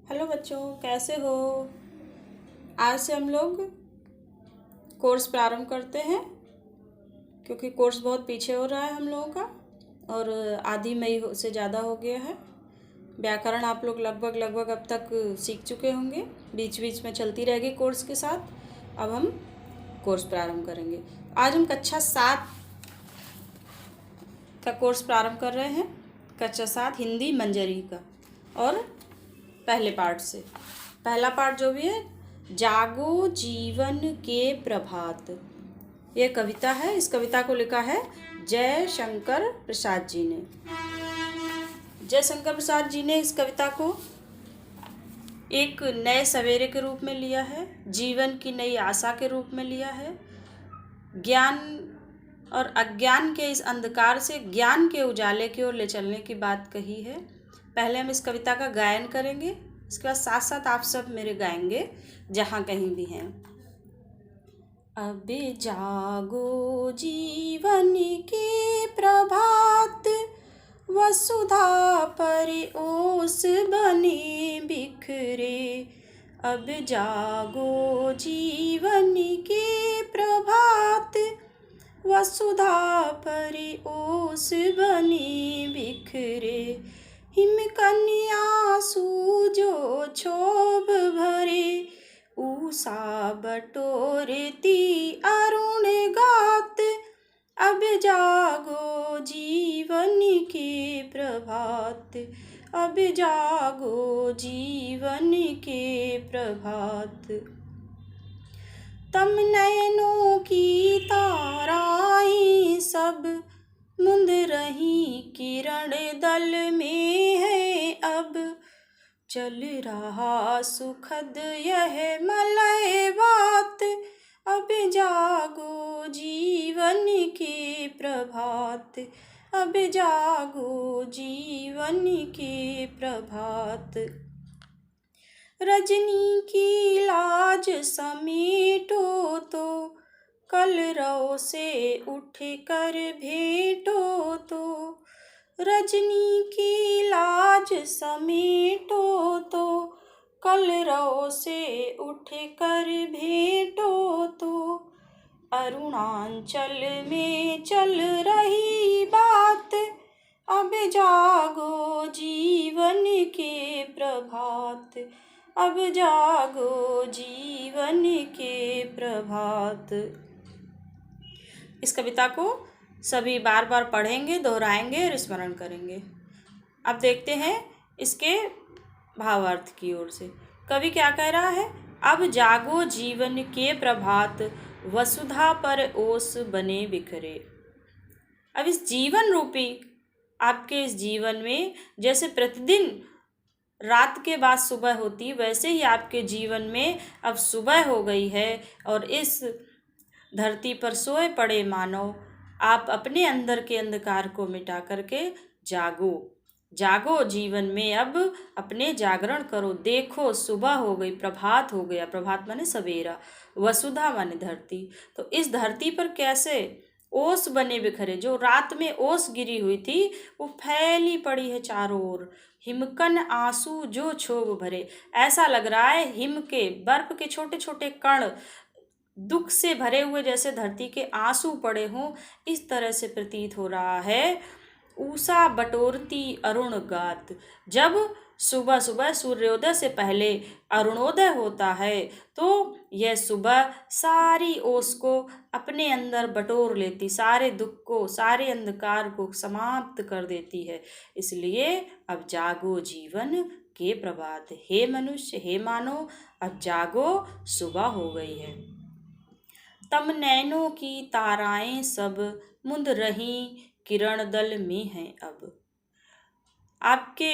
Hello बच्चों, कैसे हो। आज से हम लोग कोर्स प्रारंभ करते हैं क्योंकि कोर्स बहुत पीछे हो रहा है हम लोगों का और आधी मई से ज़्यादा हो गया है। व्याकरण आप लोग लगभग अब तक सीख चुके होंगे, बीच बीच में चलती रहेगी कोर्स के साथ। अब हम कोर्स प्रारंभ करेंगे। आज हम कक्षा 7 का कोर्स प्रारंभ कर रहे हैं, कक्षा 7 हिंदी मंजरी का। और पहले पार्ट से पहला पार्ट जो भी है, जागो जीवन के प्रभात, ये कविता है। इस कविता को लिखा है जयशंकर प्रसाद जी ने। जयशंकर प्रसाद जी ने इस कविता को एक नए सवेरे के रूप में लिया है, जीवन की नई आशा के रूप में लिया है। ज्ञान और अज्ञान के इस अंधकार से ज्ञान के उजाले की ओर ले चलने की बात कही है। पहले हम इस कविता का गायन करेंगे, इसके बाद साथ साथ आप सब मेरे गाएंगे जहाँ कहीं भी हैं। अब जागो जीवन के प्रभात, वसुधा पर ओस बने बिखरे। अब जागो जीवन के प्रभात, वसुधा पर ओस बने बिखरे। हिमकन्या सूजो क्षोभ भरे, उषा बटोरती अरुण गात। अब जागो जीवन के प्रभात, अब जागो जीवन के प्रभात। तम नयनों की ताराएं सब मुंद रही किरण दल में है। अब चल रहा सुखद यह मलय बात, अब जागो जीवन के प्रभात, अब जागो जीवन के प्रभात। रजनी की लाज समेटो तो, कलरव से उठ कर भेंटो तो। रजनी की लाज समेटो तो, कलरव से उठ कर भेंटो तो। अरुणाचल में चल रही बात, अब जागो जीवन के प्रभात, अब जागो जीवन के प्रभात। इस कविता को सभी बार बार पढ़ेंगे, दोहराएंगे और स्मरण करेंगे। अब देखते हैं इसके भावार्थ की ओर से। कवि क्या कह रहा है? अब जागो जीवन के प्रभात, वसुधा पर ओस बने बिखरे। अब इस जीवन रूपी आपके इस जीवन में जैसे प्रतिदिन रात के बाद सुबह होती, वैसे ही आपके जीवन में अब सुबह हो गई है और इस धरती पर सोए पड़े मानव, आप अपने अंदर के अंधकार को मिटा करके जागो। जागो जीवन में, अब अपने जागरण करो। देखो सुबह हो गई, प्रभात हो गया। प्रभात माने सवेरा, वसुधा माने धरती। तो इस धरती पर कैसे ओस बने बिखरे, जो रात में ओस गिरी हुई थी वो फैली पड़ी है चारों ओर। हिमकन आंसू जो क्षोभ भरे, ऐसा लग रहा है हिम के, बर्फ के छोटे छोटे कण दुख से भरे हुए जैसे धरती के आंसू पड़े हों, इस तरह से प्रतीत हो रहा है। उषा बटोरती अरुण गात, जब सुबह सुबह सूर्योदय से पहले अरुणोदय होता है तो यह सुबह सारी ओस को अपने अंदर बटोर लेती, सारे दुख को, सारे अंधकार को समाप्त कर देती है। इसलिए अब जागो जीवन के प्रभात, हे मनुष्य, हे मानव, अब जागो, सुबह हो गई है। तम नैनों की ताराएं सब मुंद रही किरण दल में हैं। अब आपके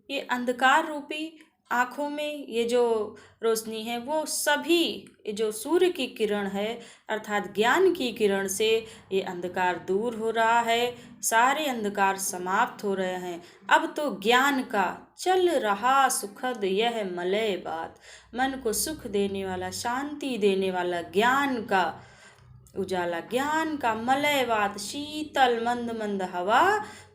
ये अंधकार रूपी आँखों में ये जो रोशनी है, वो सभी ये जो सूर्य की किरण है अर्थात ज्ञान की किरण से ये अंधकार दूर हो रहा है, सारे अंधकार समाप्त हो रहे हैं। अब तो ज्ञान का चल रहा सुखद यह मलय बात, मन को सुख देने वाला, शांति देने वाला ज्ञान का उजाला, ज्ञान का मलय बात, शीतल मंद मंद हवा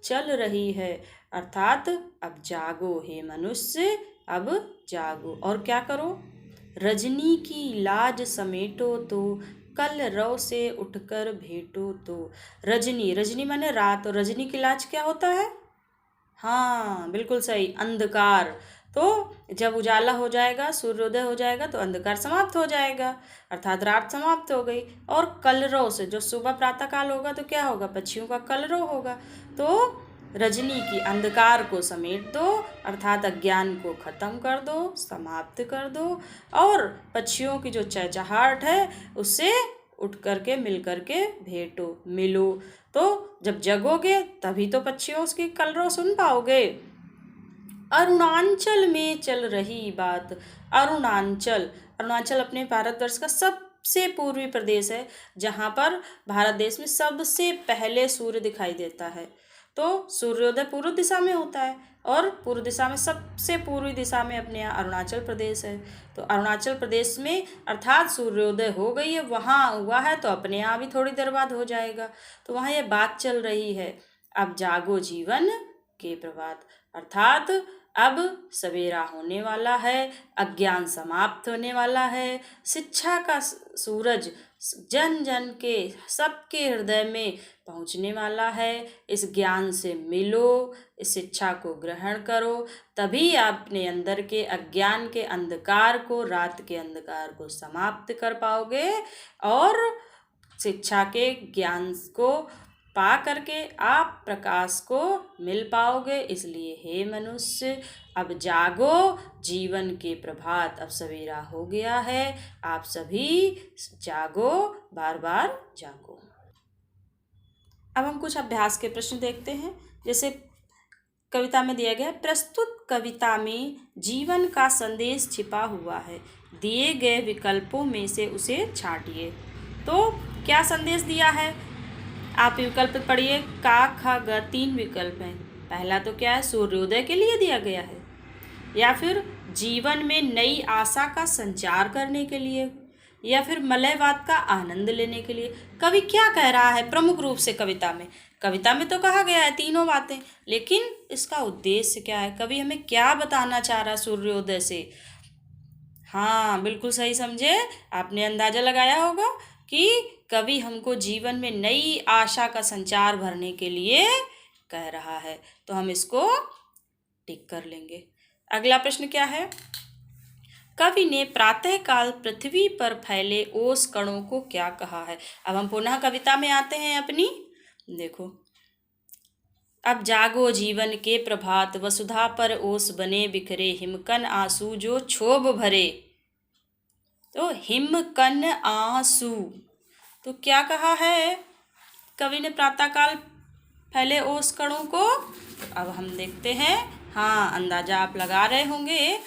चल रही है। अर्थात अब जागो हे मनुष्य, अब जागो और क्या करो। रजनी की लाज समेटो तो, कल रव से उठकर भेटो तो। रजनी, रजनी माने रात, और रजनी की लाज क्या होता है? हाँ बिल्कुल सही, अंधकार। तो जब उजाला हो जाएगा, सूर्योदय हो जाएगा तो अंधकार समाप्त हो जाएगा, अर्थात रात समाप्त हो गई। और कलरव से, जो सुबह प्रातः काल होगा तो क्या होगा? पक्षियों का कलरव होगा। तो रजनी की अंधकार को समेट दो, अर्थात अज्ञान को खत्म कर दो, समाप्त कर दो, और पक्षियों की जो चहचहाहट है उससे उठ करके मिल करके भेंटो, मिलो। तो जब जगोगे तभी तो पक्षियों की कलरव सुन पाओगे। अरुणाचल में चल रही बात। अरुणाचल, अरुणाचल अपने भारतवर्ष का सबसे पूर्वी प्रदेश है, जहाँ पर भारत देश में सबसे पहले सूर्य दिखाई देता है। तो सूर्योदय पूर्व दिशा में होता है, और पूर्व दिशा में सबसे पूर्वी दिशा में अपने यहाँ अरुणाचल प्रदेश है। तो अरुणाचल प्रदेश में अर्थात सूर्योदय हो गई है, वहाँ हुआ है, तो अपने यहाँ भी थोड़ी देर बाद हो जाएगा। तो वहाँ ये बात चल रही है, अब जागो जीवन के प्रभात, अर्थात अब सवेरा होने वाला है, अज्ञान समाप्त होने वाला है, शिक्षा का सूरज जन जन के सबके हृदय में पहुंचने वाला है। इस ज्ञान से मिलो, इस शिक्षा को ग्रहण करो, तभी आप अपने अंदर के अज्ञान के अंधकार को, रात के अंधकार को समाप्त कर पाओगे, और शिक्षा के ज्ञान को पा करके आप प्रकाश को मिल पाओगे। इसलिए हे मनुष्य, अब जागो जीवन के प्रभात, अब सवेरा हो गया है, आप सभी जागो, बार बार जागो। अब हम कुछ अभ्यास के प्रश्न देखते हैं। जैसे कविता में दिया गया है, प्रस्तुत कविता में जीवन का संदेश छिपा हुआ है, दिए गए विकल्पों में से उसे छांटिए। तो क्या संदेश दिया है? आप विकल्प पढ़िए, का ख ग, 3 विकल्प हैं। पहला तो क्या है? सूर्योदय के लिए दिया गया है, या फिर जीवन में नई आशा का संचार करने के लिए, या फिर मलयवाद का आनंद लेने के लिए। कवि क्या कह रहा है प्रमुख रूप से कविता में? कविता में तो कहा गया है तीनों बातें, लेकिन इसका उद्देश्य क्या है? कवि हमें क्या बताना चाह रहा है सूर्योदय से? हाँ बिल्कुल सही समझे, आपने अंदाजा लगाया होगा कि कवि हमको जीवन में नई आशा का संचार भरने के लिए कह रहा है। तो हम इसको टिक कर लेंगे। अगला प्रश्न क्या है? कवि ने प्रातःकाल पृथ्वी पर फैले ओस कणों को क्या कहा है? अब हम पुनः कविता में आते हैं अपनी। देखो, अब जागो जीवन के प्रभात, वसुधा पर ओस बने बिखरे, हिमकन आंसू जो क्षोभ भरे। तो हिमकन आंसू, तो क्या कहा है कवि ने प्रातःकाल फैले ओस कणों को? अब हम देखते हैं। हाँ, अंदाजा आप लगा रहे होंगे।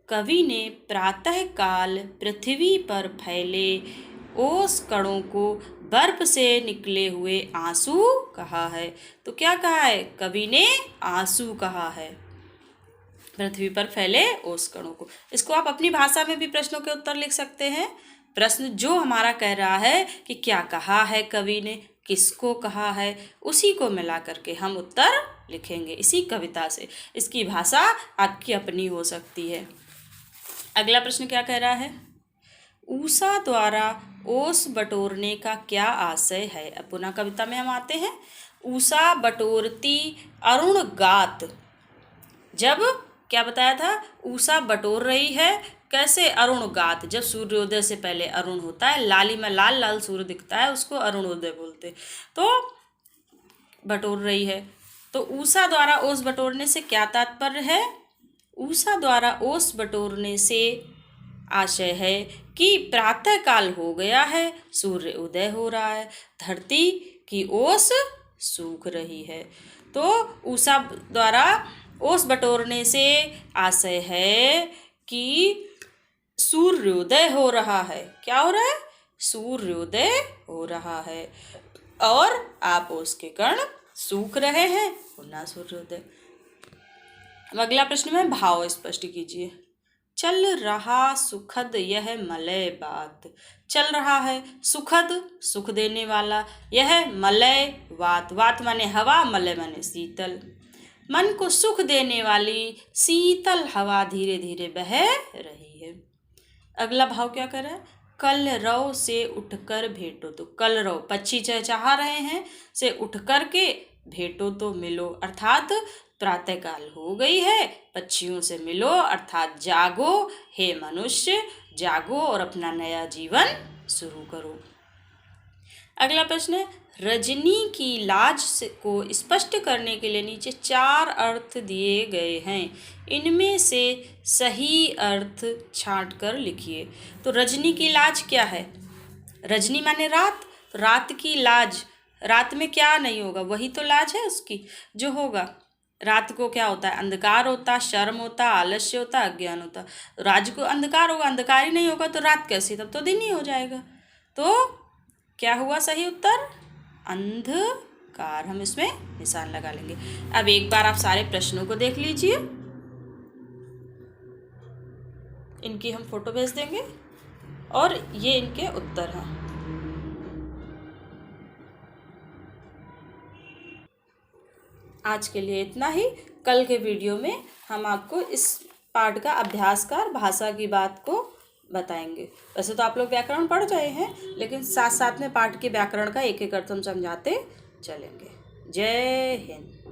कवि ने प्रातःकाल पृथ्वी पर फैले ओस कणों को बर्फ से निकले हुए आंसू कहा है। तो क्या कहा है? कवि ने आंसू कहा है पृथ्वी पर फैले ओस कणों को। इसको आप अपनी भाषा में भी प्रश्नों के उत्तर लिख सकते हैं। प्रश्न जो हमारा कह रहा है कि क्या कहा है कवि ने, किसको कहा है, उसी को मिला करके हम उत्तर लिखेंगे इसी कविता से। इसकी भाषा आपकी अपनी हो सकती है। अगला प्रश्न क्या कह रहा है? ऊषा द्वारा ओस बटोरने का क्या आशय है? अब पुनः कविता में हम आते हैं। ऊषा बटोरती अरुण गात। जब क्या बताया था? ऊषा बटोर रही है, कैसे? अरुण गात, जब सूर्योदय से पहले अरुण होता है, लालिमा लाल लाल सूर्य दिखता है, उसको अरुणोदय बोलते। तो बटोर रही है। तो ऊषा द्वारा ओस बटोरने से क्या तात्पर्य है? ऊषा द्वारा ओस बटोरने से आशय है कि प्रातःकाल हो गया है, सूर्य उदय हो रहा है, धरती की ओस सूख रही है। तो ऊषा द्वारा ओस बटोरने से आशय है कि सूर्योदय हो रहा है। क्या हो रहा है? सूर्योदय हो रहा है, और आप ओस के कण सूख रहे हैं, पुनः सूर्योदय। अब अगला प्रश्न में भाव स्पष्ट कीजिए। चल रहा सुखद यह मलय बात। चल रहा है सुखद, सुख देने वाला, यह मलय वात, वात माने हवा, मलय माने शीतल, मन को सुख देने वाली शीतल हवा धीरे धीरे बह रही है। अगला भाव क्या कर रहा है? कल रव से उठकर भेटो तो। कल रव पक्षी चहचहा रहे हैं, से उठ कर के भेटो तो मिलो, अर्थात प्रातःकाल हो गई है, पक्षियों से मिलो, अर्थात जागो हे मनुष्य, जागो और अपना नया जीवन शुरू करो। अगला प्रश्न है, रजनी की लाज को स्पष्ट करने के लिए नीचे 4 अर्थ दिए गए हैं, इनमें से सही अर्थ छांट कर लिखिए। तो रजनी की लाज क्या है? रजनी माने रात, तो रात की लाज, रात में क्या नहीं होगा, वही तो लाज है उसकी जो होगा। रात को क्या होता है? अंधकार होता, शर्म होता, आलस्य होता, अज्ञान होता। रात को अंधकार होगा, अंधकार ही नहीं होगा तो रात कैसी? तब तो दिन ही हो जाएगा। तो क्या हुआ सही उत्तर? अंधकार। हम इसमें निशान लगा लेंगे। अब एक बार आप सारे प्रश्नों को देख लीजिए, इनकी हम फोटो भेज देंगे और ये इनके उत्तर हैं। आज के लिए इतना ही। कल के वीडियो में हम आपको इस पाठ का अभ्यास का भाषा की बात को बताएंगे। वैसे तो आप लोग व्याकरण पढ़ गए हैं, लेकिन साथ साथ में पाठ के व्याकरण का एक एक अर्थ हम समझाते चलेंगे। जय हिंद।